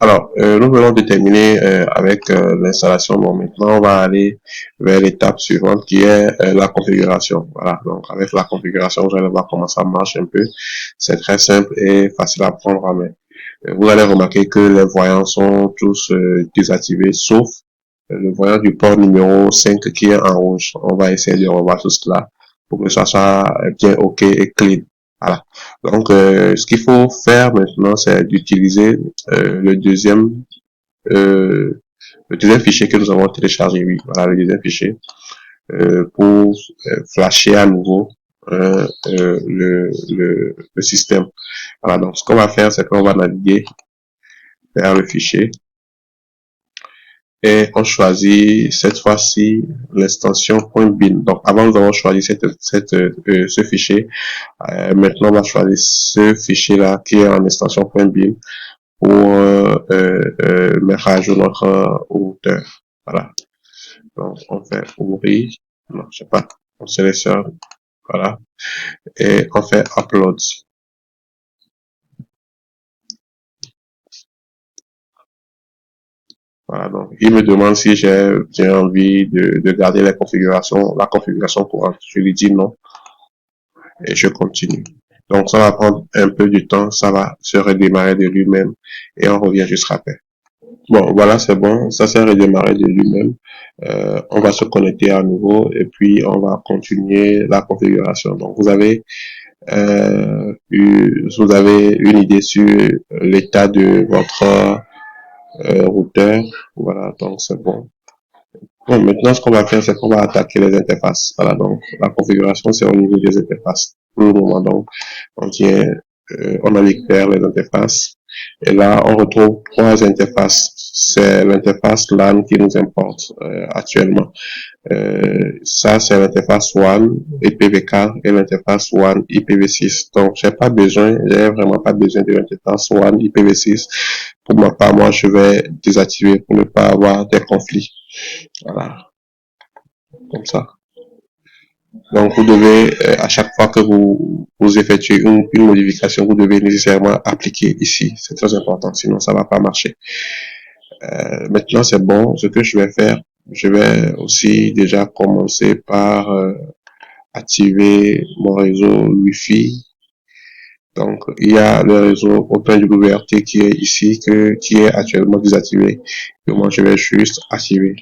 Alors, nous venons de terminer avec l'installation. Bon, maintenant, on va aller vers l'étape suivante qui est la configuration. Voilà, donc avec la configuration, vous allez voir comment ça marche un peu. C'est très simple et facile à prendre en main. Vous allez remarquer que les voyants sont tous désactivés, sauf le voyant du port numéro 5 qui est en rouge. On va essayer de revoir tout cela pour que ça soit bien OK et clean. Voilà. Donc, ce qu'il faut faire maintenant, c'est d'utiliser le euh, le deuxième fichier que nous avons téléchargé. Oui, voilà le deuxième fichier pour flasher à nouveau le système. Voilà. Donc, ce qu'on va faire, c'est qu'on va naviguer vers le fichier et on choisit cette fois-ci l'extension .bin. Donc, avant, nous avons choisi ce fichier. Maintenant, on va choisir ce fichier-là qui est en extension .bin pour mettre à jour notre routeur. Voilà. Donc, on fait ouvrir. Non, je sais pas. On sélectionne. Voilà. Et on fait upload. Voilà. Donc, il me demande si j'ai envie de garder la configuration courante. Je lui dis non. Et je continue. Donc, ça va prendre un peu de temps. Ça va se redémarrer de lui-même. Et on revient juste après. Bon, voilà, c'est bon. Ça s'est redémarré de lui-même. On va se connecter à nouveau et puis on va continuer la configuration. Donc, vous avez une idée sur l'état de votre routeur. Voilà, donc c'est bon. Bon, maintenant, ce qu'on va faire, c'est qu'on va attaquer les interfaces. Voilà, donc la configuration, c'est au niveau des interfaces. Pour le moment, donc, on navigue vers les interfaces. Et là, on retrouve trois interfaces. C'est l'interface LAN qui nous importe actuellement. Ça, c'est l'interface WAN IPv4 et l'interface WAN IPv6. Donc, j'ai vraiment pas besoin de l'interface WAN IPv6. Pour ma part, moi, je vais désactiver pour ne pas avoir des conflits. Voilà, comme ça. Donc, vous devez, à chaque fois que vous effectuez une modification, vous devez nécessairement appliquer ici. C'est très important, sinon ça va pas marcher. Maintenant, c'est bon. Ce que je vais faire, je vais aussi déjà commencer par activer mon réseau Wi-Fi. Donc, il y a le réseau OpenWRT qui est ici, qui est actuellement désactivé. Et moi, je vais juste activer.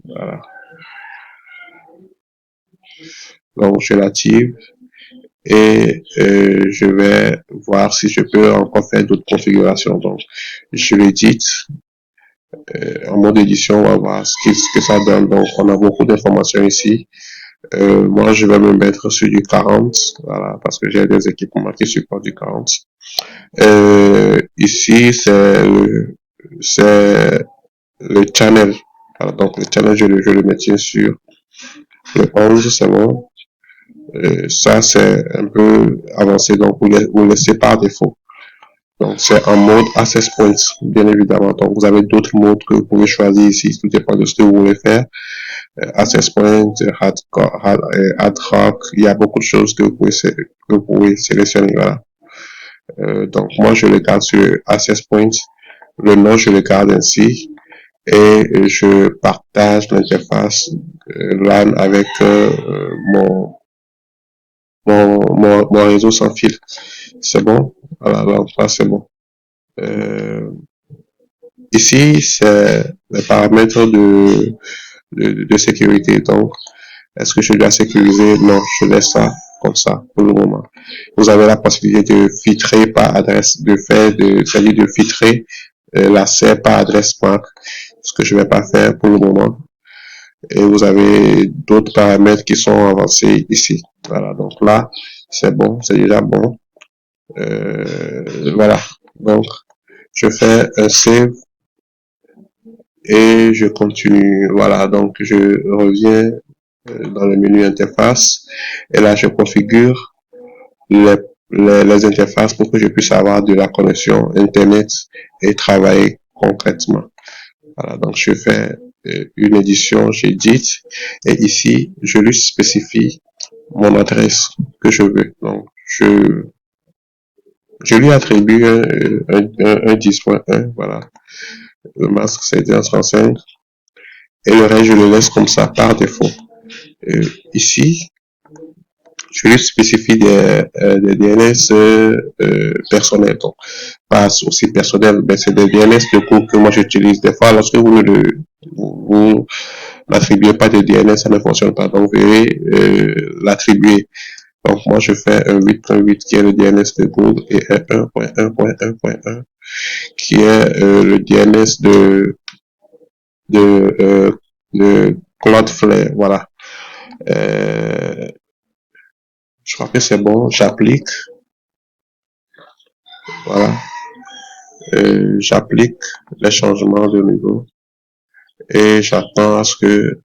Voilà. Donc, je l'active. Et je vais voir si je peux encore faire d'autres configurations. Donc, je l'édite en mode édition, on va voir ce que ça donne. Donc, on a beaucoup d'informations ici. Moi, je vais me mettre sur du 40, voilà, parce que j'ai des équipements qui supportent du 40. Ici, c'est le channel. Voilà, donc, le channel, je le maintiens sur le 11, c'est bon. Ça, c'est un peu avancé, donc vous laissez par défaut. Donc, c'est en mode Access Points, bien évidemment. Donc, vous avez d'autres modes que vous pouvez choisir ici. Tout dépend de ce que vous voulez faire. Access Point, Ad Hoc, il y a beaucoup de choses que vous pouvez sélectionner. Voilà. Donc, moi, je le garde sur Access Point. Le nom, je le garde ainsi. Et je partage l'interface LAN avec mon réseau sans fil. C'est bon. Voilà, donc là, c'est bon. Euh, Ici, c'est les paramètres de sécurité. Donc, est-ce que je dois sécuriser? Non, je laisse ça comme ça pour le moment. Vous avez la possibilité de filtrer par adresse, c'est-à-dire de filtrer l'accès par adresse MAC, ce que je vais pas faire pour le moment. Et vous avez d'autres paramètres qui sont avancés ici. Voilà, donc là, c'est bon, c'est déjà bon. Voilà, donc je fais un save et je continue. Voilà, donc je reviens dans le menu interface et là je configure les, les interfaces pour que je puisse avoir de la connexion internet et travailler concrètement. Voilà, donc je fais une édition, j'édite et ici je lui spécifie mon adresse que je veux. Donc Je lui attribue un 10.1, voilà. Le masque, c'est 10.35. Et le reste, je le laisse comme ça, par défaut. Ici, je lui spécifie des DNS personnels. Donc, pas aussi personnels, mais c'est des DNS de cours que moi j'utilise. Des fois, lorsque vous n'attribuez pas de DNS, ça ne fonctionne pas. Donc, vous verrez l'attribuer. Donc, moi, je fais un 8.8 qui est le DNS de Google et un 1.1.1.1 qui est le DNS de, euh, de Cloudflare. Voilà. Euh, je crois que c'est bon. J'applique. Voilà. J'applique les changements de niveau et j'attends à ce que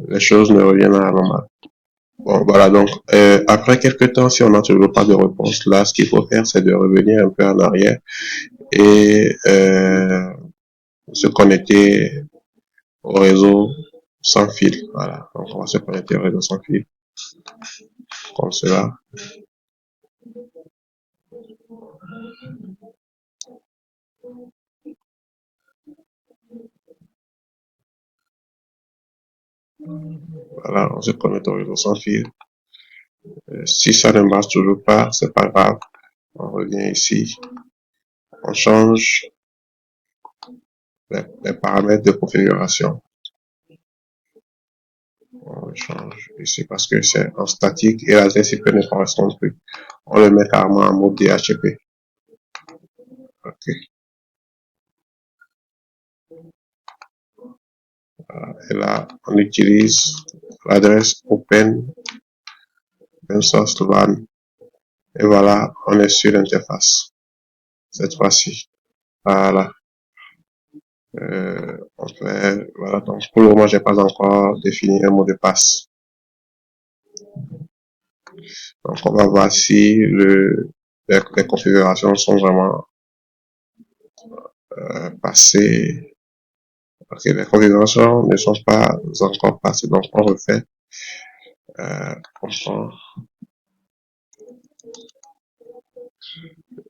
les choses ne reviennent à la normale. Bon, voilà, donc après quelques temps, si on n'a toujours pas de réponse, là, ce qu'il faut faire, c'est de revenir un peu en arrière et se connecter au réseau sans fil. Voilà, donc on va se connecter au réseau sans fil, comme cela. Voilà, on se connecte au réseau sans fil. Si ça ne marche toujours pas, c'est pas grave. On revient ici, on change les paramètres de configuration. On change ici parce que c'est en statique et l'adresse IP ne correspond plus. On le met carrément en mode DHCP. Ok. Et là, on utilise l'adresse open source LAN. Et voilà, on est sur l'interface. Cette fois-ci. Voilà. On fait, voilà. Donc, pour le moment, j'ai pas encore défini un mot de passe. Donc, on va voir si les configurations sont vraiment passées. Ok, les configurations ne sont pas encore passées. Donc, on refait. On prend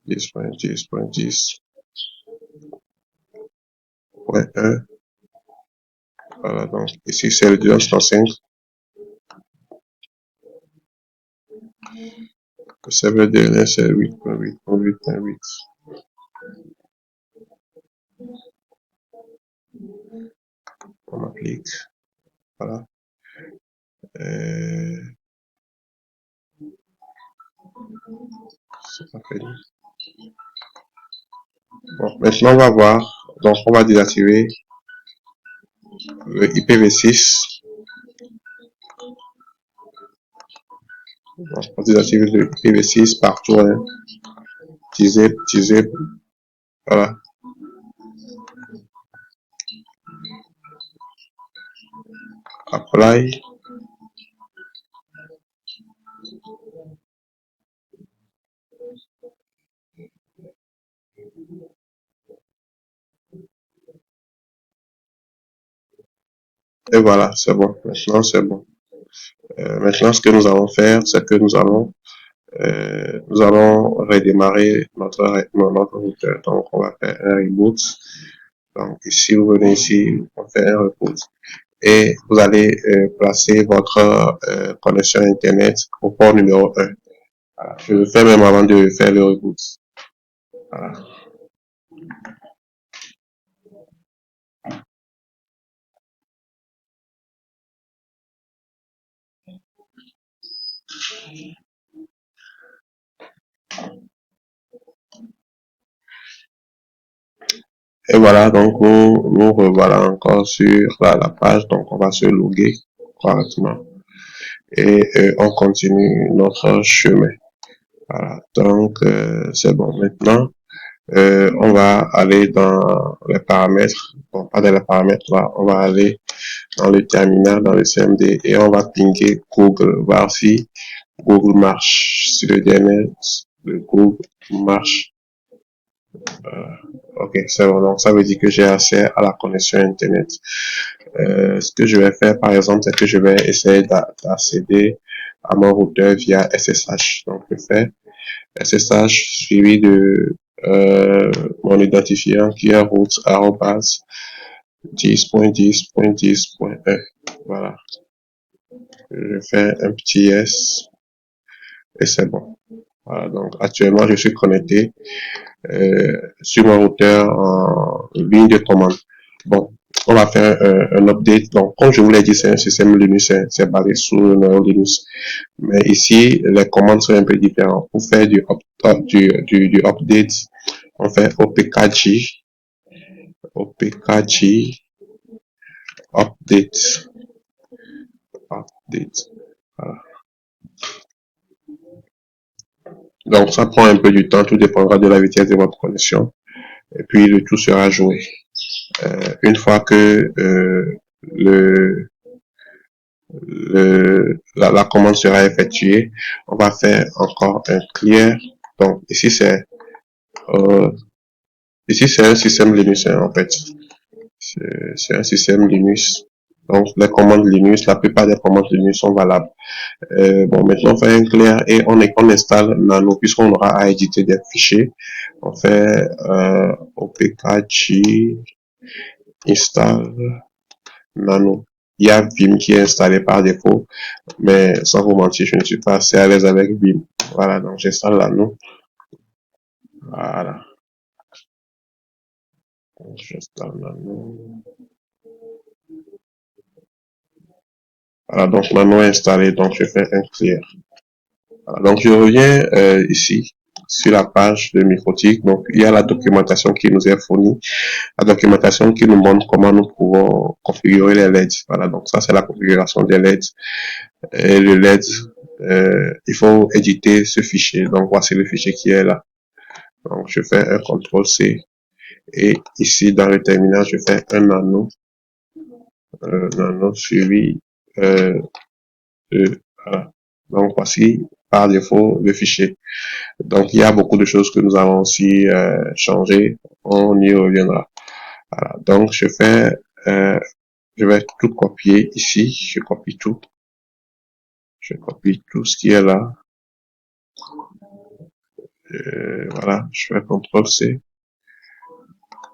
10.10.10.1. Voilà, donc ici c'est le 2.5. Le serveur DNS c'est 8.8.8.8. On applique. Voilà. C'est pas fini. Bon, maintenant on va voir. Donc on va désactiver le IPv6. Donc on désactive le IPv6 partout. Hein. Disable. Voilà. Apply. Et voilà, c'est bon. Maintenant, c'est bon. Maintenant, ce que nous allons faire, c'est que nous allons redémarrer notre routeur. Donc, on va faire un reboot. Donc, ici, vous venez ici, on fait un reboot. Et vous allez placer votre connexion Internet au port numéro 1. Voilà. Je le fais même avant de faire le reboot. Voilà. Et voilà, donc nous revoilà encore sur la page. Donc, on va se loguer correctement. Et on continue notre chemin. Voilà, donc c'est bon. Maintenant, on va aller dans les paramètres. Bon, pas dans les paramètres là, on va aller dans le terminal, dans le CMD et on va pinguer Google, voir si Google marche. Si le DNS de Google marche. Ok, c'est bon. Donc ça veut dire que j'ai accès à la connexion Internet. Ce que je vais faire, par exemple, c'est que je vais essayer d'accéder à mon routeur via SSH. Donc je fais SSH suivi de mon identifiant qui est route arrobas 10.10.10.1. Voilà. Je fais un petit S et c'est bon. Voilà, donc actuellement je suis connecté sur mon routeur en ligne de commande. Bon, on va faire un update. Donc, comme je vous l'ai dit, c'est un système Linux, c'est basé sur le noyau Linux. Mais ici, les commandes sont un peu différentes. Pour faire du update, on fait opkg, opkg, update, update. Voilà. Donc, ça prend un peu du temps, tout dépendra de la vitesse de votre connexion. Et puis, le tout sera joué. Une fois que le, la commande sera effectuée, on va faire encore un clear. Donc, euh, ici c'est un système Linux, hein, en fait. C'est un système Linux. Donc, les commandes Linux, la plupart des commandes Linux sont valables. Bon, maintenant, on fait un clear et on installe Nano, puisqu'on aura à éditer des fichiers. On fait opkg install Nano. Il y a Vim qui est installé par défaut, mais sans vous mentir, je ne suis pas assez à l'aise avec Vim. Voilà, donc j'installe Nano. Voilà, j'installe Nano. Voilà, donc Nano est installé, donc je fais un clear. Voilà, donc je reviens ici sur la page de Microtik. Donc il y a la documentation qui nous est fournie, la documentation qui nous montre comment nous pouvons configurer les LED. Voilà, donc ça c'est la configuration des LED. Et le LED, il faut éditer ce fichier. Donc voici le fichier qui est là. Donc je fais un CTRL-C et ici dans le terminal je fais un nano, nano suivi de, voilà. Donc voici par défaut le fichier. Donc il y a beaucoup de choses que nous avons aussi changé. On y reviendra. Voilà. Donc je vais tout copier ici. Je copie tout. Je copie tout ce qui est là. Voilà. Je fais CTRL-C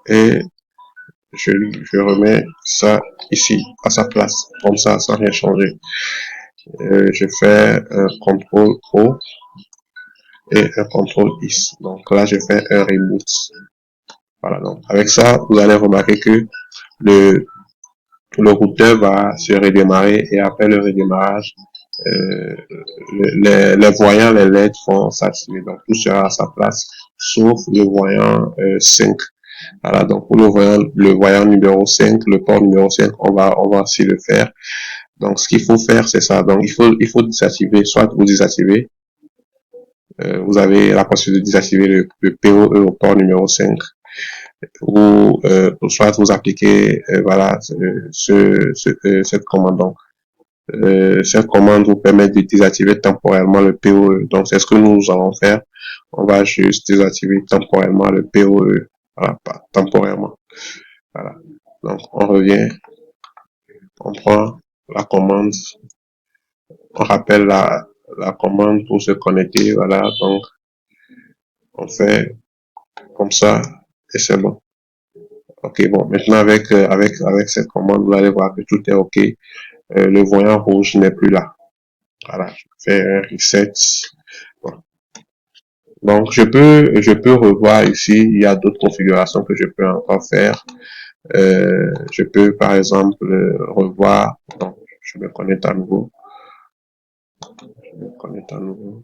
et je remets ça ici à sa place. Comme ça, sans rien changer. Je fais un CTRL-O et un CTRL-X. Donc là, je fais un reboot. Voilà, donc avec ça, vous allez remarquer que le, le routeur va se redémarrer et après le redémarrage, les voyants, les LED vont s'activer. Donc tout sera à sa place, sauf le voyant 5. Voilà, donc pour le voyant numéro 5, le port numéro 5, on va aussi le faire. Donc ce qu'il faut faire, c'est ça. Donc il faut désactiver, soit vous désactivez, vous avez la possibilité de désactiver le PoE au port numéro 5 ou soit vous appliquez voilà cette commande. Donc cette commande vous permet de désactiver temporairement le PoE. Donc c'est ce que nous allons faire. On va juste désactiver temporairement le PoE. Voilà, pas temporairement. Voilà. Donc on revient, on prend la commande, on rappelle la commande pour se connecter. Voilà, donc on fait comme ça et c'est bon. Ok, bon, maintenant avec cette commande, vous allez voir que tout est ok. Le voyant rouge n'est plus là. Voilà, je fais un reset. Bon. Donc je peux revoir ici. Il y a d'autres configurations que je peux encore faire. Je peux par exemple revoir. Donc je me connecte à nouveau. Je me connecte à nouveau.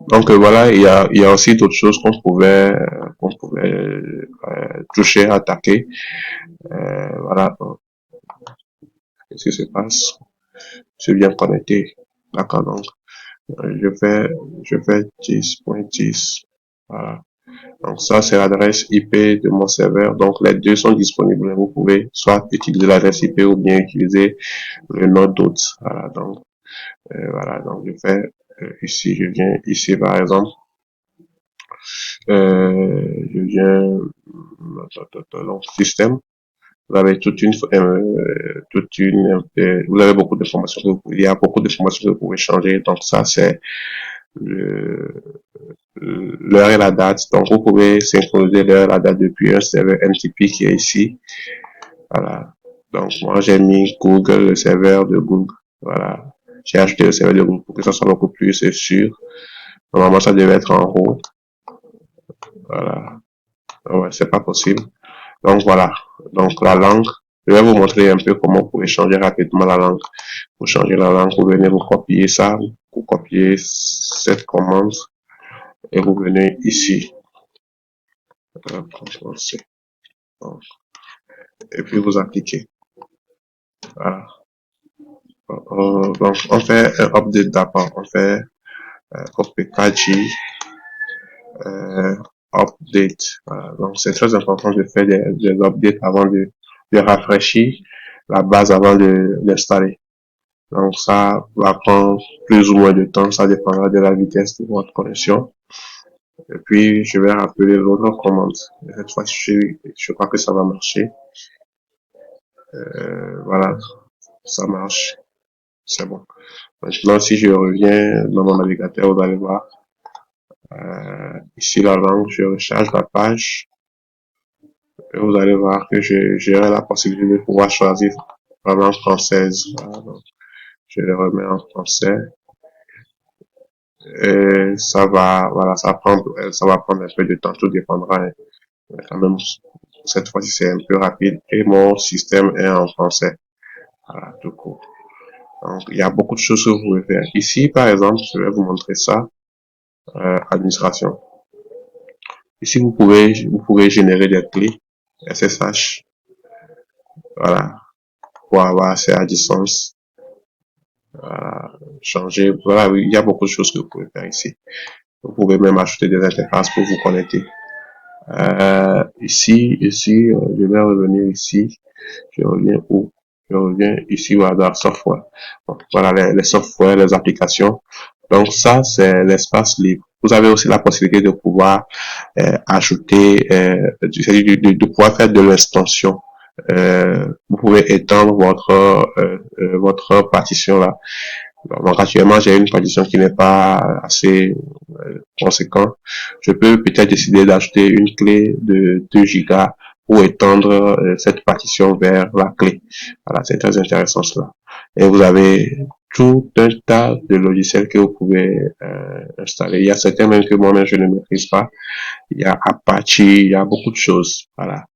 Donc voilà, il y a aussi d'autres choses qu'on pouvait toucher, attaquer. Voilà, qu'est-ce qui se passe? Je suis bien connecté. D'accord, donc je fais 10.10. Voilà. Donc ça, c'est l'adresse IP de mon serveur. Donc les deux sont disponibles. Vous pouvez soit utiliser l'adresse IP ou bien utiliser le node d'hôte. Voilà, donc je fais ici, je viens ici par exemple. Je viens donc système. Vous avez vous avez beaucoup d'informations. Il y a beaucoup d'informations que vous pouvez changer. Donc ça, c'est le- l'heure et la date. Donc vous pouvez synchroniser l'heure et la date depuis un serveur MTP qui est ici. Voilà. Donc moi, j'ai mis Google, le serveur de Google. Voilà. J'ai acheté le serveur de Google pour que ça soit beaucoup plus sûr. Normalement, ça devait être en haut. Voilà. Ouais, c'est pas possible. Donc voilà. Donc la langue. Je vais vous montrer un peu comment vous pouvez changer rapidement la langue. Pour changer la langue, vous venez vous copier ça, vous copiez cette commande et vous venez ici. Et puis vous appliquez. Voilà. Donc on fait un update d'abord. On fait OPKG update. Voilà. Donc c'est très important de faire des updates avant de rafraîchir la base avant d'installer. Donc ça va prendre plus ou moins de temps, ça dépendra de la vitesse de votre connexion. Et puis je vais rappeler l'autre commande. Cette fois-ci, je crois que ça va marcher. Voilà, ça marche. C'est bon. Maintenant, si je reviens dans mon navigateur, vous allez voir ici la langue, je recharge la page. Et vous allez voir que j'aurai la possibilité de pouvoir choisir la langue française. Voilà, donc, je le remets en français. Et voilà, ça va prendre un peu de temps, tout dépendra. Mais quand même, cette fois-ci, c'est un peu rapide. Et mon système est en français. Voilà, tout court. Donc, il y a beaucoup de choses que vous pouvez faire. Ici, par exemple, je vais vous montrer ça. Administration. Ici, vous pouvez générer des clés SSH. Voilà. Pour avoir accès à distance. Voilà. Changer. Voilà, il y a beaucoup de choses que vous pouvez faire ici. Vous pouvez même ajouter des interfaces pour vous connecter. Ici, je vais revenir ici. Je reviens où? Je reviens ici, voilà, dans software. Donc, voilà, les softwares, les applications. Donc, ça, c'est l'espace libre. Vous avez aussi la possibilité de pouvoir ajouter, de pouvoir faire de l'extension. Vous pouvez étendre votre partition là. Donc actuellement, j'ai une partition qui n'est pas assez conséquente. Je peux peut-être décider d'ajouter une clé de 2 gigas pour étendre cette partition vers la clé. Voilà, c'est très intéressant cela. Et vous avez tout un tas de logiciels que vous pouvez installer. Il y a certains même que moi-même je ne maîtrise pas. Il y a Apache, il y a beaucoup de choses. Voilà.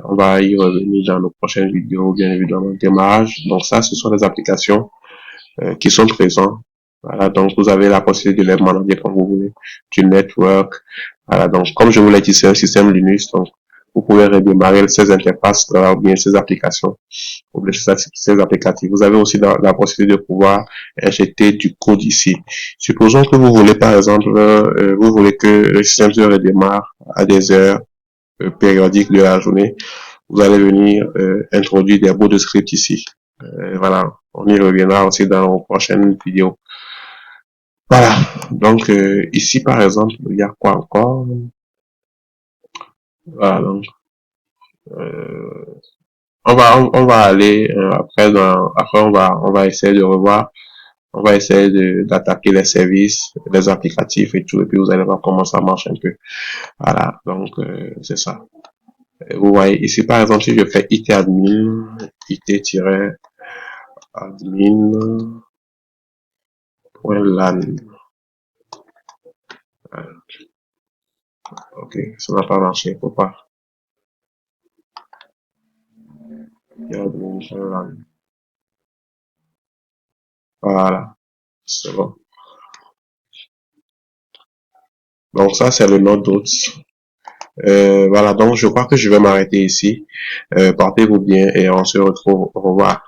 On va y revenir dans nos prochaines vidéos, bien évidemment, démarrage. Donc ça, ce sont des applications qui sont présents. Voilà, donc vous avez la possibilité de les manager comme vous voulez, du network. Voilà, donc comme je vous l'ai dit, c'est un système Linux, donc vous pouvez redémarrer ces interfaces ou bien ces applications, ou bien ces applicatifs. Vous avez aussi la possibilité de pouvoir injecter du code ici. Supposons que vous voulez, par exemple, vous voulez que le système se redémarre à des heures périodiques de la journée. Vous allez venir introduire des bouts de script ici. Voilà, on y reviendra aussi dans nos prochaines vidéos. Voilà, donc ici par exemple, il y a quoi encore? Voilà, donc on va aller après on va essayer de revoir, on va essayer d'attaquer les services, les applicatifs et tout, et puis vous allez voir comment ça marche un peu. Voilà, donc c'est ça. Et vous voyez ici par exemple, si je fais it-admin, it-admin.lan. Ok, ça n'a pas marché, faut pas. Voilà, c'est bon. Donc ça, c'est le node d'hôtes. Voilà, donc je crois que je vais m'arrêter ici. Portez-vous bien et on se retrouve. Au revoir.